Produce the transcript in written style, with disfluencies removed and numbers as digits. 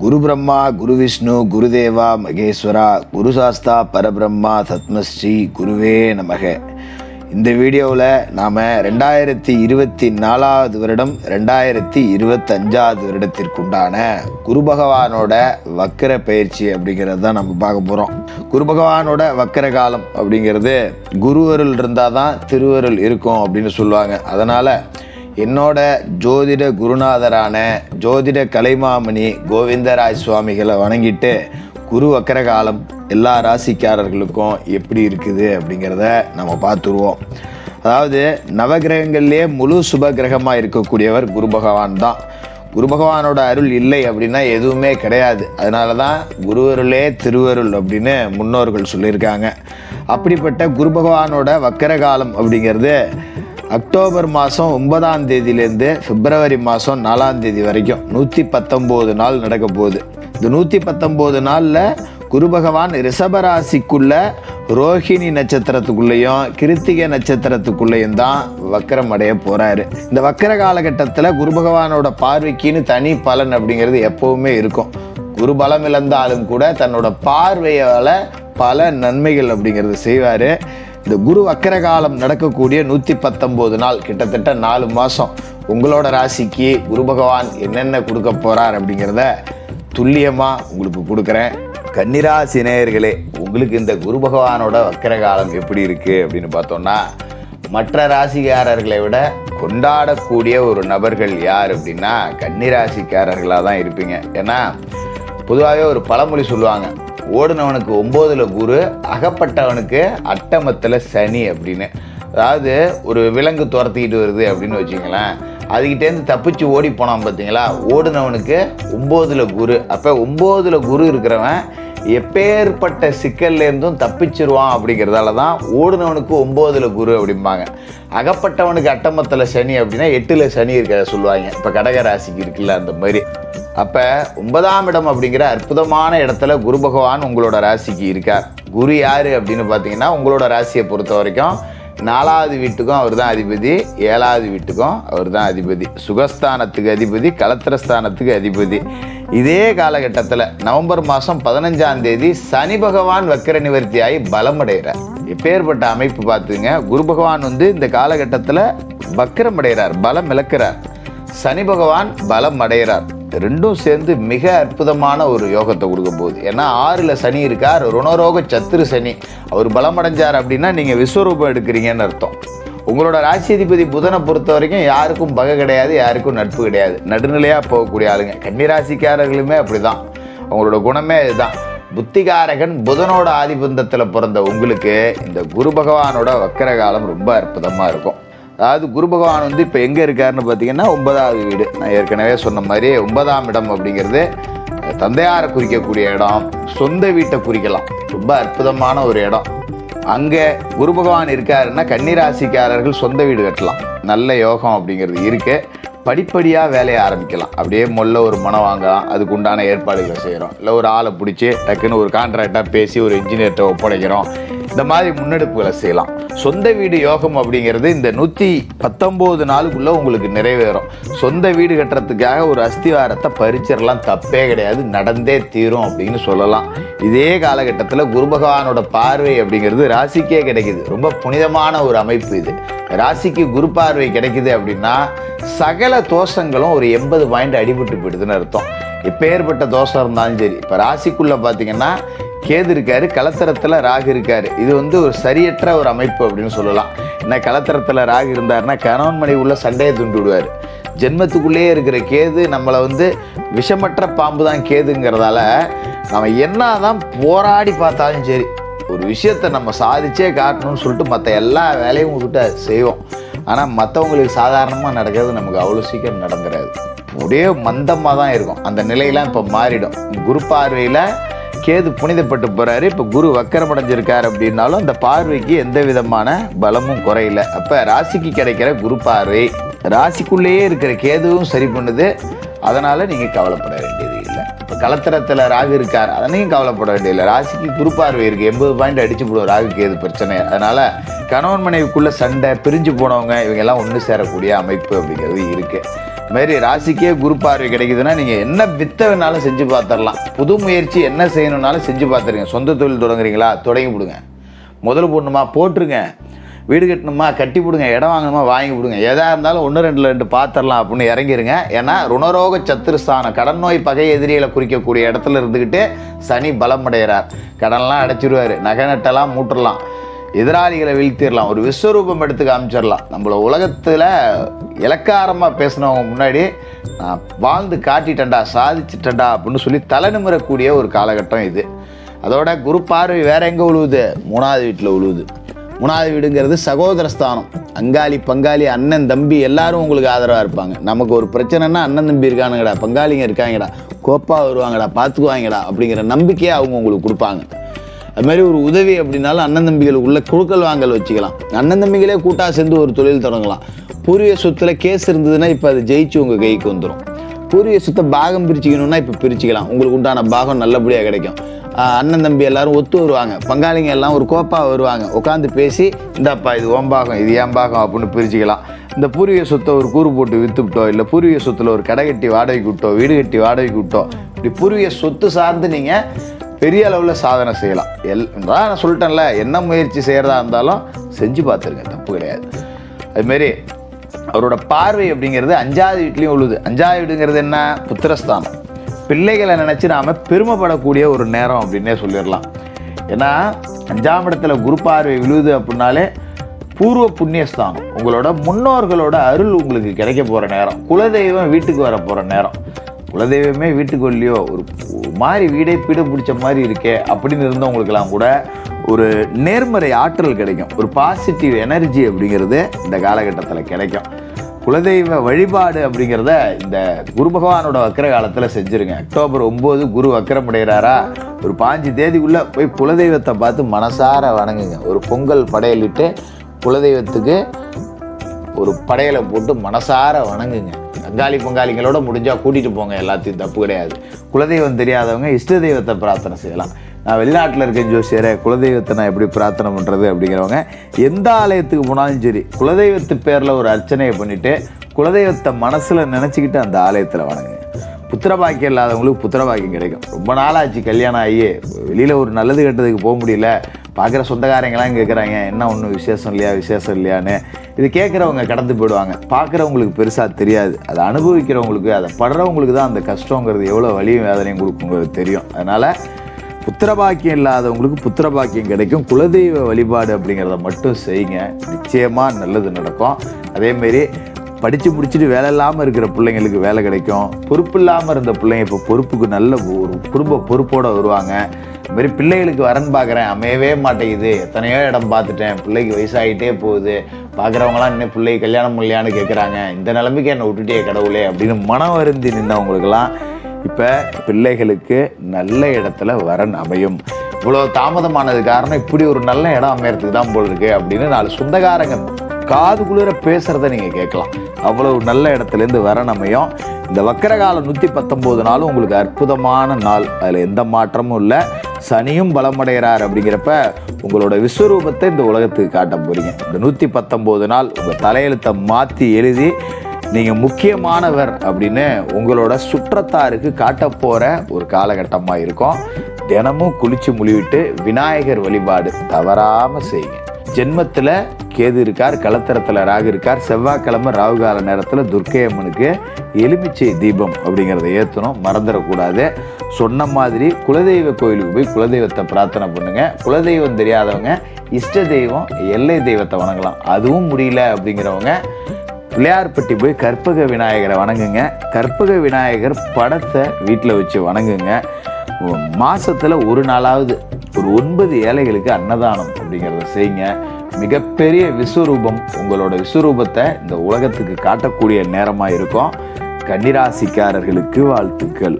குரு பிரம்மா, குரு விஷ்ணு, குருதேவா மகேஸ்வரா, குரு சாஸ்தா பரபிரம்மா தத்மஸ்ரீ குருவே நமக. இந்த வீடியோவில் நாம் 2024 வருடம் 2025 வருடத்திற்குண்டான குரு பகவானோட வக்கர பயிற்சி அப்படிங்கிறது தான் நம்ம பார்க்க போகிறோம். குரு பகவானோட வக்கர காலம் அப்படிங்கிறது குருவருள் இருந்தால் தான் திருவருள் இருக்கும் அப்படின்னு சொல்லுவாங்க. அதனால் என்னோட ஜோதிட குருநாதரான ஜோதிட கலைமாமணி கோவிந்தராஜ் சுவாமிகளை வணங்கிட்டு குரு வக்கர காலம் எல்லா ராசிக்காரர்களுக்கும் எப்படி இருக்குது அப்படிங்கிறத நம்ம பார்த்துருவோம். அதாவது நவகிரகங்கள்லேயே முழு சுப கிரகமாக இருக்கக்கூடியவர் குரு பகவான் தான். குரு பகவானோட அருள் இல்லை அப்படின்னா எதுவுமே கிடையாது. அதனால தான் குருவருளே திருவருள் அப்படின்னு முன்னோர்கள் சொல்லியிருக்காங்க. அப்படிப்பட்ட குரு பகவானோட வக்கர காலம் அப்படிங்கிறது அக்டோபர் மாதம் 9ஆம் தேதியிலேருந்து பிப்ரவரி மாதம் 4ஆம் தேதி வரைக்கும் 119 நாள் நடக்க போகுது. இந்த 119 நாளில் குரு பகவான் ரிஷபராசிக்குள்ள ரோஹிணி நட்சத்திரத்துக்குள்ளேயும் கிருத்திகை நட்சத்திரத்துக்குள்ளேயும் தான் வக்கரம் அடைய போகிறாரு. இந்த வக்கர காலகட்டத்தில் குரு பகவானோட பார்வைக்குன்னு தனி பலன் அப்படிங்கிறது எப்போவுமே இருக்கும். குரு பலம் இழந்தாலும் கூட தன்னோட பார்வையால் பல நன்மைகள் அப்படிங்கிறது செய்வார். இந்த குரு வக்கர காலம் நடக்கக்கூடிய 119 நாள், கிட்டத்தட்ட 4 மாதம் உங்களோட ராசிக்கு குரு பகவான் என்னென்ன கொடுக்க போகிறார் அப்படிங்கிறத துல்லியமாக உங்களுக்கு கொடுக்குறேன். கன்னிராசி நேயர்களே, உங்களுக்கு இந்த குரு பகவானோட வக்கர காலம் எப்படி இருக்குது அப்படின்னு பார்த்தோம்னா, மற்ற ராசிக்காரர்களை விட கொண்டாடக்கூடிய ஒரு நபர்கள் யார் அப்படின்னா கன்னிராசிக்காரர்களாக தான் இருப்பீங்க. ஏன்னா பொதுவாகவே ஒரு பழமொழி சொல்லுவாங்க, ஓடுனவனுக்கு 9ல் குரு, அகப்பட்டவனுக்கு அட்டமத்தில் சனி அப்படின்னு. அதாவது ஒரு விலங்கு துரத்திக்கிட்டு வருது அப்படின்னு வச்சுங்களேன், அதுக்கிட்டேருந்து தப்பிச்சு ஓடி போனான் பார்த்தீங்களா, ஓடுனவனுக்கு 9ல் குரு. அப்போ 9ல் குரு இருக்கிறவன் எப்பேற்பட்ட சிக்கல்லேருந்தும் தப்பிச்சிருவான். அப்படிங்கிறதால தான் ஓடுனவனுக்கு 9ல் குரு அப்படிம்பாங்க. அகப்பட்டவனுக்கு அட்டமத்தில் சனி அப்படின்னா 8ல் சனி இருக்கிற சொல்லுவாங்க. இப்போ கடகராசிக்கு இருக்குல்ல அந்த மாதிரி. அப்போ 9ஆம் இடம் அப்படிங்கிற அற்புதமான இடத்துல குரு பகவான் உங்களோட ராசிக்கு இருக்கார். குரு யார் அப்படின்னு பார்த்தீங்கன்னா, உங்களோட ராசியை பொறுத்த வரைக்கும் 4வது வீட்டுக்கும் அவர் தான் அதிபதி, 7வது வீட்டுக்கும் அவர் தான் அதிபதி, சுகஸ்தானத்துக்கு அதிபதி, கலத்திரஸ்தானத்துக்கு அதிபதி. இதே காலகட்டத்தில் நவம்பர் மாதம் 15ஆம் தேதி சனி பகவான் வக்கர நிவர்த்தியாகி பலம் அடைகிறார். எப்பேற்பட்ட அமைப்பு பார்த்துங்க. குரு பகவான் இந்த காலகட்டத்தில் வக்கரம் அடைகிறார், பலம் இழக்கிறார். சனி பகவான் பலம் அடைகிறார். ரெண்டும் சேர்ந்து மிக அற்புதமான ஒரு யோகத்தை கொடுக்க போகுது. ஏன்னா 6ல் சனி இருக்கார், ருணரோக சத்துரு சனி. அவர் பலம் அடைஞ்சார் அப்படின்னா நீங்கள் விஸ்வரூபம் எடுக்கிறீங்கன்னு அர்த்தம். உங்களோட ராசியதிபதி புதனை பொறுத்த வரைக்கும் யாருக்கும் பகை கிடையாது, யாருக்கும் நட்பு கிடையாது, நடுநிலையாக போகக்கூடிய ஆளுங்க. கன்னிராசிக்காரர்களுமே அப்படி தான். அவங்களோட குணமே இதுதான். புத்திகாரகன் புதனோட ஆதிபந்தத்தில் பிறந்த உங்களுக்கு இந்த குரு பகவானோட வக்கர காலம் ரொம்ப அற்புதமாக இருக்கும். அதாவது குரு பகவான் இப்போ எங்கே இருக்காருன்னு பார்த்தீங்கன்னா 9வது வீடு. நான் ஏற்கனவே சொன்ன மாதிரி 9ஆம் இடம் அப்படிங்கிறது தந்தையாரை குறிக்கக்கூடிய இடம், சொந்த வீட்டை குறிக்கலாம். ரொம்ப அற்புதமான ஒரு இடம். அங்கே குரு பகவான் இருக்காருன்னா கன்னிராசிக்காரர்கள் சொந்த வீடு கட்டலாம். நல்ல யோகம் அப்படிங்கிறது இருக்குது. படிப்படியாக வேலையை ஆரம்பிக்கலாம். அப்படியே முதல்ல ஒரு மனம் வாங்கலாம், அதுக்கு உண்டான ஏற்பாடுகளை செய்கிறோம். இல்லை ஒரு ஆளை பிடிச்சி டக்குன்னு ஒரு கான்ட்ராக்டாக பேசி ஒரு இன்ஜினியர்கிட்ட ஒப்படைக்கிறோம். இந்த மாதிரி முன்னெடுப்புகளை செய்யலாம். சொந்த வீடு யோகம் அப்படிங்கிறது இந்த 119 நாளுக்குள்ளே உங்களுக்கு நிறைவேறும். சொந்த வீடு கட்டுறதுக்காக ஒரு அஸ்திவாரத்தை பறிச்சிடலாம், தப்பே கிடையாது, நடந்தே தீரும் அப்படின்னு சொல்லலாம். இதே காலகட்டத்தில் குரு பகவானோட பார்வை அப்படிங்கிறது ராசிக்கே கிடைக்குது. ரொம்ப புனிதமான ஒரு அமைப்பு இது. ராசிக்கு குரு பார்வை கிடைக்குது அப்படின்னா சகல தோஷங்களும் ஒரு 80 பாயிண்ட் அடிபட்டு போயிடுதுன்னு அர்த்தம். எப்பேற்பட்ட தோஷம் இருந்தாலும் சரி. இப்போ ராசிக்குள்ளே பார்த்தீங்கன்னா கேது இருக்காரு, கலத்திரத்தில் ராகு இருக்காரு. இது ஒரு சரியற்ற ஒரு அமைப்பு அப்படின்னு சொல்லலாம். ஏன்னா கலத்திரத்தில் ராகு இருந்தாருன்னா கணவன் மனைவி உள்ள சண்டையை தூண்டி விடுவார். ஜென்மத்துக்குள்ளேயே இருக்கிற கேது நம்மளை விஷமற்ற பாம்பு தான் கேதுங்கிறதால நம்ம என்ன தான் போராடி பார்த்தாலும் சரி, ஒரு விஷயத்தை நம்ம சாதிச்சே காட்டணும்னு சொல்லிட்டு மற்ற எல்லா வேலையும் விட்டு செய்வோம். ஆனால் மற்றவங்களுக்கு சாதாரணமாக நடக்கிறது நமக்கு அவ்வளோ சீக்கிரம் நடந்துடாது. ஒரே மந்தமாக தான் இருக்கும். அந்த நிலையெல்லாம் இப்போ மாறிடும். குரு பார்வையில் கேது புனிதப்பட்டு போகிறாரு. இப்போ குரு வக்கரம் அடைஞ்சிருக்காரு அப்படின்னாலும் அந்த பார்வைக்கு எந்த விதமான பலமும் குறையில. அப்போ ராசிக்கு கிடைக்கிற குரு பார்வை ராசிக்குள்ளேயே இருக்கிற கேதுவும் சரி பண்ணுது. அதனால் நீங்கள் கவலைப்பட வேண்டியது இல்லை. இப்போ கலத்திரத்தில் ராகு இருக்கார், அதனையும் கவலைப்பட வேண்டியதில்லை. ராசிக்கு குரு பார்வை இருக்குது, 80 பாயிண்ட் அடிச்சு போடுவோம் ராகு கேது பிரச்சனை. அதனால் கணவன் மனைவிக்குள்ளே சண்டை, பிரிஞ்சு போனவங்க இவங்கெல்லாம் ஒன்று சேரக்கூடிய அமைப்பு அப்படிங்கிறது இருக்குது. மாதிரி ராசிக்கே குரு பார்வை கிடைக்குதுன்னா நீங்கள் என்ன வித்த வேணாலும் செஞ்சு பார்த்துடலாம். புது முயற்சி என்ன செய்யணுன்னாலும் செஞ்சு பார்த்துருங்க. சொந்த தொழில் தொடங்குறீங்களா, தொடங்கி விடுங்க. முதல் போடணுமா போட்டுருங்க. வீடு கட்டணுமா கட்டி விடுங்க. இடம் வாங்கணுமா வாங்கி விடுங்க. எதாக இருந்தாலும் 1-2 பார்த்துடலாம் அப்படின்னு இறங்கிருங்க. ஏன்னா ருணரோக சத்துருஸ்தானம், கடன் நோய் பகை எதிரிகளை குறிக்கக்கூடிய இடத்துல இருந்துக்கிட்டு சனி பலம் அடைகிறார். கடன்லாம் அடைச்சிடுவார். நகை நட்டெல்லாம் மூட்டுடலாம். எதிராளிகளை வீழ்த்திடலாம். ஒரு விஸ்வரூபம் எடுத்து காமிச்சிடலாம். நம்மள உலகத்தில் இலக்காரமாக பேசினவங்க முன்னாடி நான் வாழ்ந்து காட்டிட்டேன்டா, சாதிச்சிட்டேன்டா அப்படின்னு சொல்லி தலை நிமிரக்கூடிய ஒரு காலகட்டம் இது. அதோட குரு பார்வை வேற எங்கே உழுவுது? 3வது வீட்டில் உழுவுது. 3வது வீடுங்கிறது சகோதரஸ்தானம். அங்காளி பங்காளி அண்ணன் தம்பி எல்லாரும் உங்களுக்கு ஆதரவாக இருப்பாங்க. நமக்கு ஒரு பிரச்சனைனா அண்ணன் தம்பி இருக்கானுங்கடா, பங்காளிங்க இருக்காங்கடா, கோப்பா வருவாங்கடா, பார்த்துக்குவாங்கடா அப்படிங்கிற நம்பிக்கையை அவங்க உங்களுக்கு கொடுப்பாங்க. அதுமாதிரி ஒரு உதவி அப்படின்னாலும் அண்ணன் தம்பிகளுக்குள்ள குழுக்கள் வாங்கல் வச்சுக்கலாம். அண்ணன் தம்பிகளே கூட்டாக சேர்ந்து ஒரு தொழில் தொடங்கலாம். பூர்வீக சொத்துல கேஸ் இருந்ததுன்னா இப்போ அது ஜெயிச்சு உங்கள் கைக்கு வந்துடும். பூர்வீக சொத்தை பாகம் பிரிச்சுக்கணுன்னா இப்போ பிரிச்சுக்கலாம். உங்களுக்கு உண்டான பாகம் நல்லபடியாக கிடைக்கும். அண்ணன் தம்பி எல்லாரும் ஒத்து வருவாங்க. பங்காளிங்க எல்லாம் ஒரு கோப்பா வருவாங்க. உட்காந்து பேசி இந்தாப்பா இது ஓம் பாகம் இது ஏன் பாகம் அப்படின்னு பிரிச்சுக்கலாம். இந்த பூர்வீக சொத்தை ஒரு கூறு போட்டு விற்றுக்கிட்டோ, இல்லை பூர்வீக சொத்தில் ஒரு கடை கட்டி வாடகைக்கு விட்டோ, வீடு கட்டி வாடகைக்கு விட்டோ, இப்படி பூர்வீக சொத்து சார்ந்து நீங்கள் பெரிய அளவில் சாதனை செய்யலாம். நான் சொல்லிட்டேன்ல, என்ன முயற்சி செய்கிறதா இருந்தாலும் செஞ்சு பார்த்துருங்க, தப்பு கிடையாது. அதுமாரி அவரோட பார்வை அப்படிங்கிறது 5வது வீட்லேயும் உள்ளது. 5வது வீடுங்கிறது என்ன? புத்திரஸ்தானம். பிள்ளைகளை நினச்சி நாம் பெருமைப்படக்கூடிய ஒரு நேரம் அப்படின்னே சொல்லிடலாம். ஏன்னா 5ஆம் இடத்துல குரு பார்வை விழுது அப்படின்னாலே பூர்வ புண்ணியஸ்தானம். உங்களோட முன்னோர்களோட அருள் உங்களுக்கு கிடைக்க போகிற நேரம். குலதெய்வம் வீட்டுக்கு வர போகிற நேரம். குலதெய்வமே வீட்டுக்கு வரலையோ, ஒரு மாதிரி வீடே பீட பிடிச்ச மாதிரி இருக்கே அப்படின்னு இருந்தவங்களுக்கெல்லாம் கூட ஒரு நேர்மறை ஆற்றல் கிடைக்கும். ஒரு பாசிட்டிவ் எனர்ஜி அப்படிங்கிறது இந்த காலகட்டத்தில் கிடைக்கும். குலதெய்வ வழிபாடு அப்படிங்கிறத இந்த குரு பகவானோட வக்கர காலத்தில் செஞ்சுருங்க. அக்டோபர் 9 குரு வக்கரமடைகிறாரா, ஒரு 5 தேதிக்குள்ளே போய் குலதெய்வத்தை பார்த்து மனசார வணங்குங்க. ஒரு பொங்கல் படையலிட்டு குலதெய்வத்துக்கு ஒரு படையலை போட்டு மனசார வணங்குங்க. அங்காளி பங்காளிங்களோட முடிஞ்சால் கூட்டிகிட்டு போங்க, எல்லாத்தையும் தப்பு கிடையாது. குலதெய்வம் தெரியாதவங்க இஷ்ட தெய்வத்தை பிரார்த்தனை செய்யலாம். நான் வெளிநாட்டில் இருக்கேன் ஜோசியரே, குலதெய்வத்தை நான் எப்படி பிரார்த்தனை பண்ணுறது அப்படிங்கிறவங்க எந்த ஆலயத்துக்கு போனாலும் சரி குலதெய்வத்து பேரில் ஒரு அர்ச்சனையை பண்ணிவிட்டு குலதெய்வத்தை மனசில் நினச்சிக்கிட்டு அந்த ஆலயத்தில் வணங்குங்க. புத்திரபாக்கியம் இல்லாதவங்களுக்கு புத்திரபாக்கியம் கிடைக்கும். ரொம்ப நாளாச்சு கல்யாணம் ஆகி வெளியில் ஒரு நல்லது கெட்டதுக்கு போக முடியல. பார்க்குற சொந்தக்காரங்களாம் கேட்குறாங்க, என்ன ஒன்றும் விசேஷம் இல்லையான்னு. இது கேட்குறவங்க கடந்து போயிடுவாங்க. பார்க்குறவங்களுக்கு பெருசாக தெரியாது. அதை அனுபவிக்கிறவங்களுக்கு, அதை படுறவங்களுக்கு தான் அந்த கஷ்டங்கிறது எவ்வளோ வலியும் வேதனையும் கொடுக்குங்கிறது தெரியும். அதனால் புத்திரபாக்கியம் இல்லாதவங்களுக்கு புத்திரபாக்கியம் கிடைக்கும். குலதெய்வ வழிபாடு அப்படிங்கிறத மட்டும் செய்யுங்க, நிச்சயமாக நல்லது நடக்கும். அதேமாரி படித்து முடிச்சுட்டு வேலை இல்லாமல் இருக்கிற பிள்ளைங்களுக்கு வேலை கிடைக்கும். பொறுப்பு இல்லாமல் இருந்த பிள்ளைங்க இப்போ பொறுப்புக்கு நல்ல ஒரு குடும்ப பொறுப்போடு வருவாங்க. இதுமாரி பிள்ளைகளுக்கு வரன் பார்க்குறேன், அமையவே மாட்டேங்குது, எத்தனையோ இடம் பார்த்துட்டேன், பிள்ளைக்கு வயசாகிட்டே போகுது, பார்க்குறவங்களாம் இன்னும் பிள்ளை கல்யாணம் இல்லையான்னு கேட்குறாங்க, இந்த நிலைமைக்கு என்னை விட்டுட்டே கடவுளே அப்படின்னு மனம் வருந்தி நின்றவங்களுக்கெல்லாம் இப்போ பிள்ளைகளுக்கு நல்ல இடத்துல வரன் அமையும். இவ்வளோ தாமதமானது காரணம் இப்படி ஒரு நல்ல இடம் அமையறதுக்கு தான் போல் இருக்கு அப்படின்னு 4 சொந்தக்காரங்க காது குளிர பேசுகிறத நீங்கள் கேட்கலாம். அவ்வளவு நல்ல இடத்துலேருந்து வரன் அமையும். இந்த வக்கரகாலம் 119 நாளும் உங்களுக்கு அற்புதமான நாள். அதில் எந்த மாற்றமும் இல்லை. சனியும் பலமடைகிறார். அப்படிங்கிறப்ப உங்களோட விஸ்வரூபத்தை இந்த உலகத்துக்கு காட்ட போறீங்க. இந்த 119 நாள் உங்கள் தலையெழுத்தை மாற்றி எழுதி நீங்கள் முக்கியமானவர் அப்படின்னு உங்களோட சுற்றத்தாருக்கு காட்ட போகிற ஒரு காலகட்டமாக இருக்கும். தினமும் குளிச்சு முழுவிட்டு விநாயகர் வழிபாடு தவறாமல் செய்யுங்க. ஜென்மத்தில் கேது இருக்கார், களத்திரத்தில் ராகு இருக்கார். செவ்வாய்க்கிழமை ராகுகால நேரத்தில் துர்க்கை அம்மனுக்கு எலுமிச்சை தீபம் அப்படிங்கிறத ஏற்றணும், மறந்துடக்கூடாது. சொன்ன மாதிரி குலதெய்வ கோயிலுக்கு போய் குலதெய்வத்தை பிரார்த்தனை பண்ணுங்க. குலதெய்வம் தெரியாதவங்க இஷ்ட தெய்வம் எல்லை தெய்வத்தை வணங்கலாம். அதுவும் முடியல அப்படிங்கிறவங்க பிள்ளையார்பட்டி போய் கற்பக விநாயகரை வணங்குங்க. கற்பக விநாயகர் படத்தை வீட்டில் வச்சு வணங்குங்க. மாதத்தில் ஒரு நாளாவது ஒரு 9 ஏழைகளுக்கு அன்னதானம் அப்படிங்கிறத செய்யுங்க. மிகப்பெரிய விஸ்வரூபம், உங்களோட விஸ்வரூபத்தை இந்த உலகத்துக்கு காட்டக்கூடிய நேரமாக இருக்கும். கன்னிராசிக்காரர்களுக்கு வாழ்த்துக்கள்.